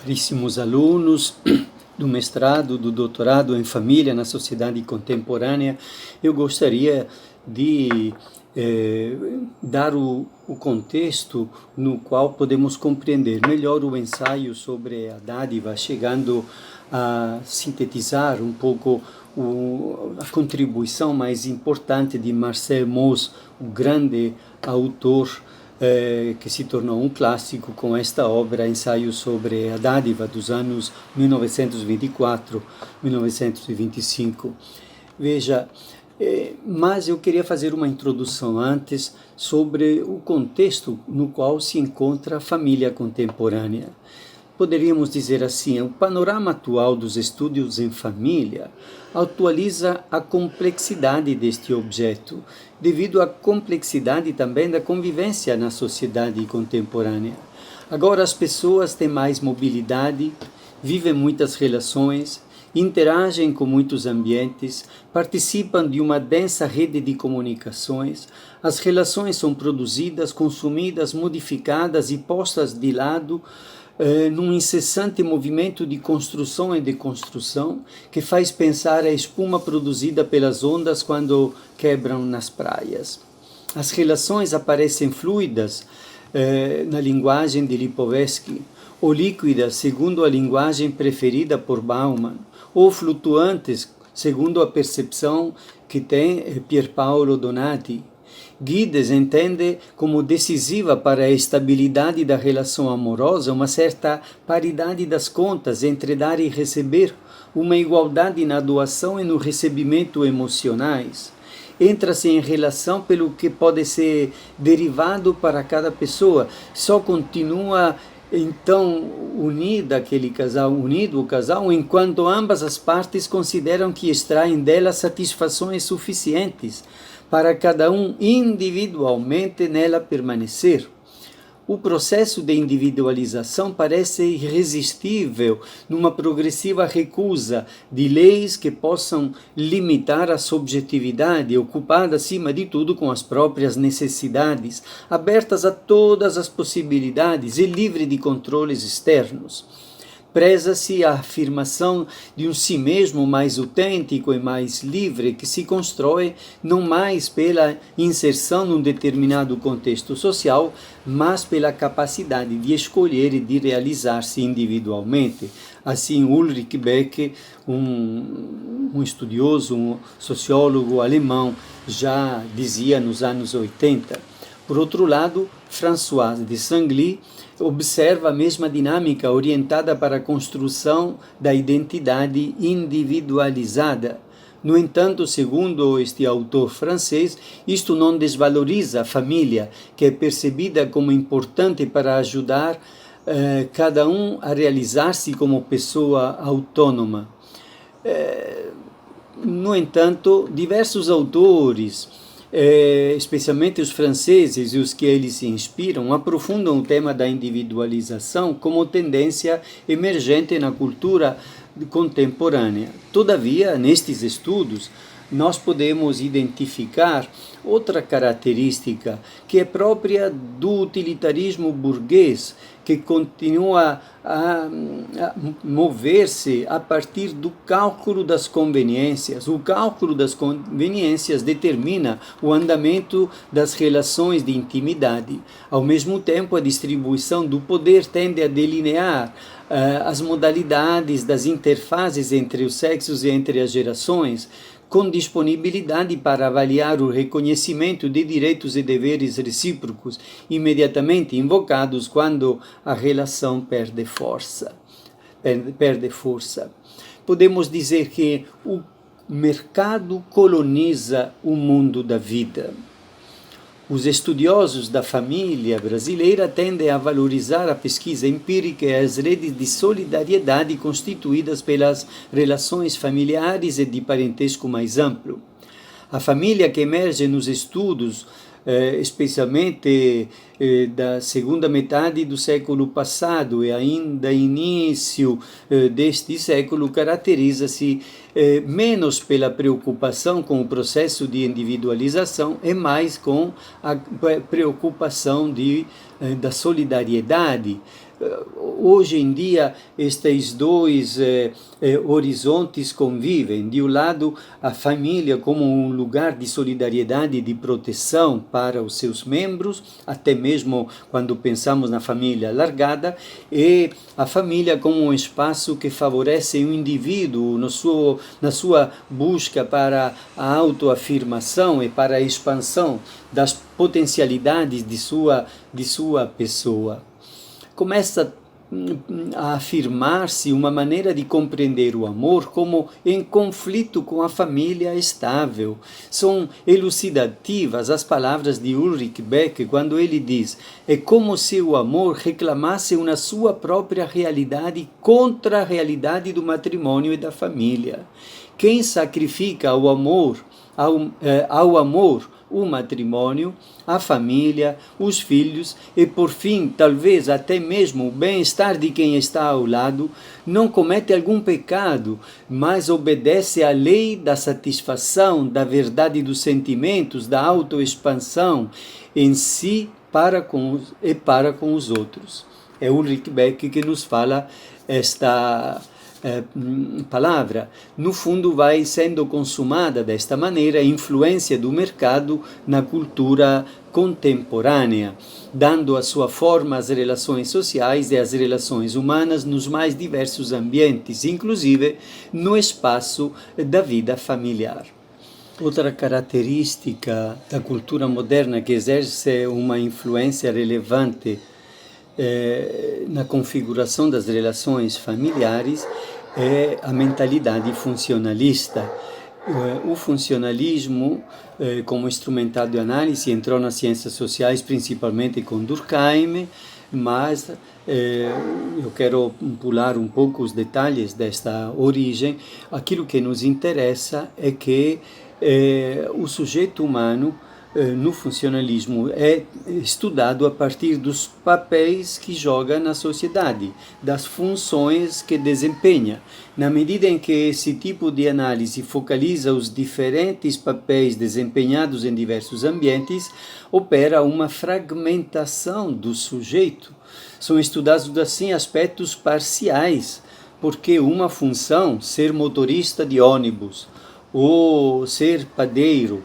Caríssimos alunos do mestrado, do doutorado em família na sociedade contemporânea, eu gostaria de dar o contexto no qual podemos compreender melhor o ensaio sobre a dádiva, chegando a sintetizar um pouco a contribuição mais importante de Marcel Mauss, o grande autor que se tornou um clássico com esta obra, Ensaio sobre a Dádiva, dos anos 1924-1925. Veja, mas eu queria fazer uma introdução antes sobre o contexto no qual se encontra a família contemporânea. Poderíamos dizer assim, o panorama atual dos estudos em família atualiza a complexidade deste objeto, devido à complexidade também da convivência na sociedade contemporânea. Agora as pessoas têm mais mobilidade, vivem muitas relações, interagem com muitos ambientes, participam de uma densa rede de comunicações, as relações são produzidas, consumidas, modificadas e postas de lado num incessante movimento de construção e deconstrução que faz pensar a espuma produzida pelas ondas quando quebram nas praias. As relações aparecem fluidas na linguagem de Lipovetsky, ou líquidas, segundo a linguagem preferida por Bauman, ou flutuantes, segundo a percepção que tem Pierpaolo Donati. Guides entende como decisiva para a estabilidade da relação amorosa uma certa paridade das contas entre dar e receber, uma igualdade na doação e no recebimento emocionais. Entra-se em relação pelo que pode ser derivado para cada pessoa, só continua então unido o casal, enquanto ambas as partes consideram que extraem dela satisfações suficientes para cada um individualmente nela permanecer. O processo de individualização parece irresistível numa progressiva recusa de leis que possam limitar a subjetividade, ocupada acima de tudo com as próprias necessidades, abertas a todas as possibilidades e livre de controles externos. Preza-se a afirmação de um si mesmo mais autêntico e mais livre, que se constrói não mais pela inserção num determinado contexto social, mas pela capacidade de escolher e de realizar-se individualmente. Assim, Ulrich Beck, um estudioso, um sociólogo alemão, já dizia nos anos 80. Por outro lado, François de Sangly observa a mesma dinâmica orientada para a construção da identidade individualizada. No entanto, segundo este autor francês, isto não desvaloriza a família, que é percebida como importante para ajudar cada um a realizar-se como pessoa autônoma. No entanto, diversos autores, especialmente os franceses e os que eles se inspiram, aprofundam o tema da individualização como tendência emergente na cultura contemporânea. Todavia, nestes estudos, nós podemos identificar outra característica que é própria do utilitarismo burguês, que continua a mover-se a partir do cálculo das conveniências. O cálculo das conveniências determina o andamento das relações de intimidade. Ao mesmo tempo, a distribuição do poder tende a delinear as modalidades das interfaces entre os sexos e entre as gerações, com disponibilidade para avaliar o reconhecimento de direitos e deveres recíprocos, imediatamente invocados quando a relação perde força. Podemos dizer que o mercado coloniza o mundo da vida. Os estudiosos da família brasileira tendem a valorizar a pesquisa empírica e as redes de solidariedade constituídas pelas relações familiares e de parentesco mais amplo. A família que emerge nos estudos, especialmente da segunda metade do século passado e ainda início deste século, caracteriza-se menos pela preocupação com o processo de individualização e mais com a preocupação da solidariedade, hoje em dia estes dois horizontes convivem. De um lado, a família como um lugar de solidariedade e de proteção para os seus membros, até mesmo quando pensamos na família largada, e a família como um espaço que favorece o indivíduo na sua busca para a autoafirmação e para a expansão das potencialidades de sua pessoa. Começa a afirmar-se uma maneira de compreender o amor como em conflito com a família estável. São elucidativas as palavras de Ulrich Beck quando ele diz: é como se o amor reclamasse uma sua própria realidade contra a realidade do matrimônio e da família. Quem sacrifica o amor ao amor o matrimônio, a família, os filhos e, por fim, talvez até mesmo o bem-estar de quem está ao lado, não comete algum pecado, mas obedece à lei da satisfação, da verdade dos sentimentos, da autoexpansão em si para com os outros. É Ulrich Beck que nos fala esta palavra. No fundo, vai sendo consumada desta maneira a influência do mercado na cultura contemporânea, dando a sua forma às relações sociais e às relações humanas nos mais diversos ambientes, inclusive no espaço da vida familiar. Outra característica da cultura moderna que exerce uma influência relevante na configuração das relações familiares é a mentalidade funcionalista. O funcionalismo, como instrumental de análise, entrou nas ciências sociais principalmente com Durkheim, mas eu quero pular um pouco os detalhes desta origem. Aquilo que nos interessa é que o sujeito humano no funcionalismo é estudado a partir dos papéis que joga na sociedade, das funções que desempenha. Na medida em que esse tipo de análise focaliza os diferentes papéis desempenhados em diversos ambientes, opera uma fragmentação do sujeito. São estudados assim aspectos parciais, porque uma função, ser motorista de ônibus, ou ser padeiro,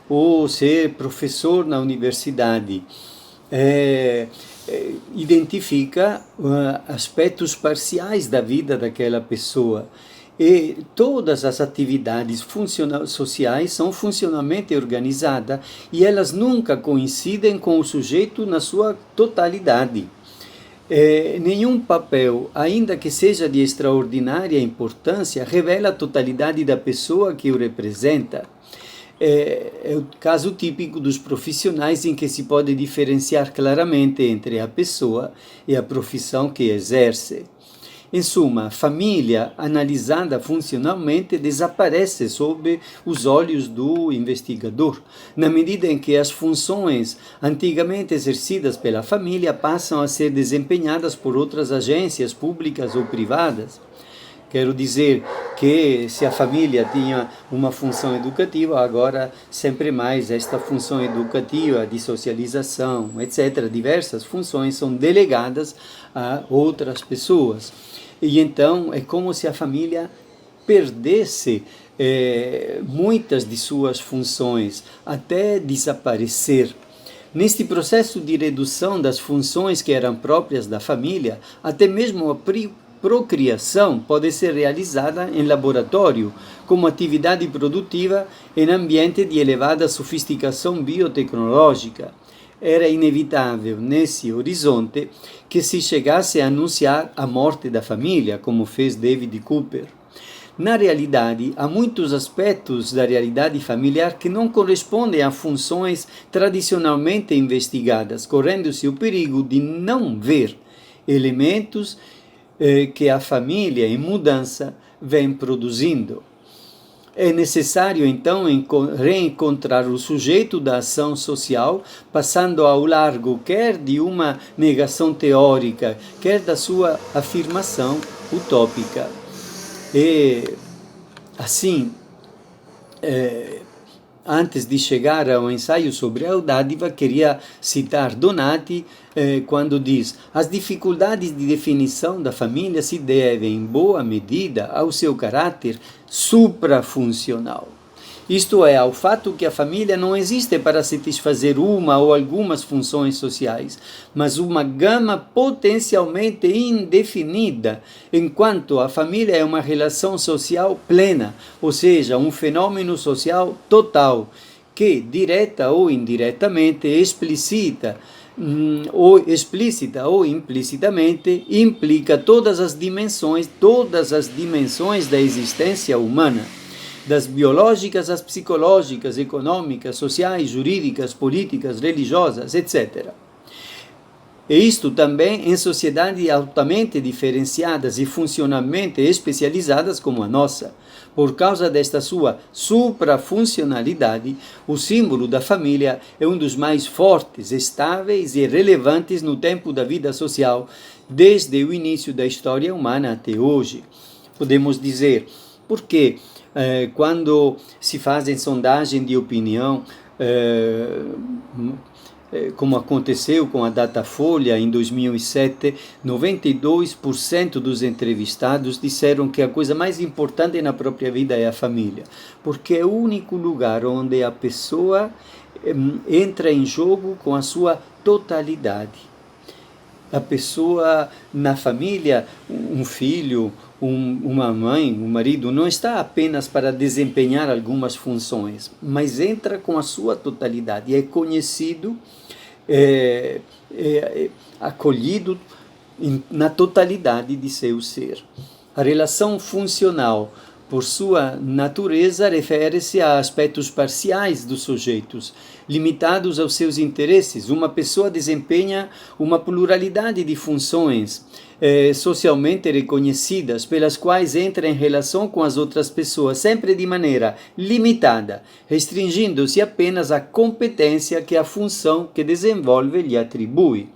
ou ser professor na universidade, identifica aspectos parciais da vida daquela pessoa. E todas as atividades sociais são funcionalmente organizadas e elas nunca coincidem com o sujeito na sua totalidade. Nenhum papel, ainda que seja de extraordinária importância, revela a totalidade da pessoa que o representa. É o caso típico dos profissionais em que se pode diferenciar claramente entre a pessoa e a profissão que exerce. Em suma, a família, analisada funcionalmente, desaparece sob os olhos do investigador, na medida em que as funções antigamente exercidas pela família passam a ser desempenhadas por outras agências públicas ou privadas. Quero dizer que se a família tinha uma função educativa, agora sempre mais esta função educativa de socialização, etc., diversas funções são delegadas a outras pessoas. E então é como se a família perdesse muitas de suas funções, até desaparecer. Neste processo de redução das funções que eram próprias da família, até mesmo a procriação pode ser realizada em laboratório, como atividade produtiva em ambiente de elevada sofisticação biotecnológica. Era inevitável, nesse horizonte, que se chegasse a anunciar a morte da família, como fez David Cooper. Na realidade, há muitos aspectos da realidade familiar que não correspondem a funções tradicionalmente investigadas, correndo-se o perigo de não ver elementos que a família em mudança vem produzindo. É necessário, então, reencontrar o sujeito da ação social, passando ao largo quer de uma negação teórica, quer da sua afirmação utópica. E, assim, antes de chegar ao ensaio sobre a dádiva, queria citar Donati quando diz: as dificuldades de definição da família se devem, em boa medida, ao seu caráter suprafuncional. Isto é, ao fato que a família não existe para satisfazer uma ou algumas funções sociais, mas uma gama potencialmente indefinida, enquanto a família é uma relação social plena, ou seja, um fenômeno social total, que, direta ou indiretamente, explícita ou implicitamente, implica todas as dimensões da existência humana, das biológicas às psicológicas, econômicas, sociais, jurídicas, políticas, religiosas, etc. E isto também em sociedades altamente diferenciadas e funcionalmente especializadas como a nossa. Por causa desta sua suprafuncionalidade, o símbolo da família é um dos mais fortes, estáveis e relevantes no tempo da vida social, desde o início da história humana até hoje. Podemos dizer, porque quando se fazem sondagem de opinião, como aconteceu com a Datafolha em 2007, 92% dos entrevistados disseram que a coisa mais importante na própria vida é a família, porque é o único lugar onde a pessoa entra em jogo com a sua totalidade. A pessoa na família, um filho, uma mãe, um marido, não está apenas para desempenhar algumas funções, mas entra com a sua totalidade, é conhecido, acolhido na totalidade de seu ser. A relação funcional, por sua natureza, refere-se a aspectos parciais dos sujeitos, limitados aos seus interesses. Uma pessoa desempenha uma pluralidade de funções socialmente reconhecidas, pelas quais entra em relação com as outras pessoas, sempre de maneira limitada, restringindo-se apenas à competência que a função que desenvolve lhe atribui.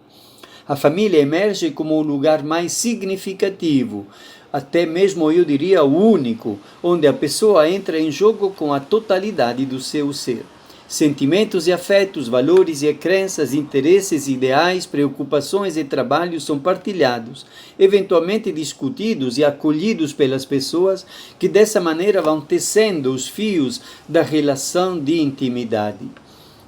A família emerge como o lugar mais significativo, até mesmo eu diria o único, onde a pessoa entra em jogo com a totalidade do seu ser. Sentimentos e afetos, valores e crenças, interesses, ideais, preocupações e trabalhos são partilhados, eventualmente discutidos e acolhidos pelas pessoas que dessa maneira vão tecendo os fios da relação de intimidade.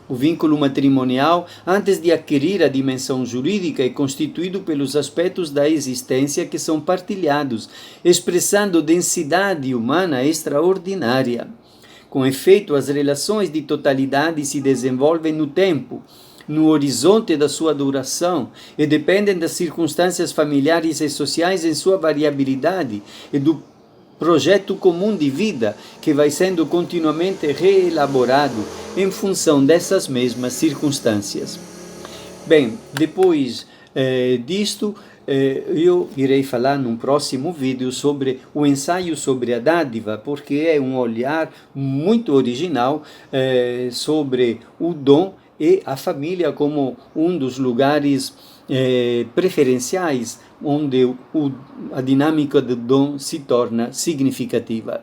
O vínculo matrimonial, antes de adquirir a dimensão jurídica, é constituído pelos aspectos da existência que são partilhados, expressando densidade humana extraordinária. Com efeito, as relações de totalidade se desenvolvem no tempo, no horizonte da sua duração, e dependem das circunstâncias familiares e sociais em sua variabilidade e do projeto comum de vida que vai sendo continuamente reelaborado em função dessas mesmas circunstâncias. Bem, depois disto, eu irei falar num próximo vídeo sobre o ensaio sobre a dádiva, porque é um olhar muito original sobre o dom e a família como um dos lugares preferenciais onde a dinâmica do dom se torna significativa.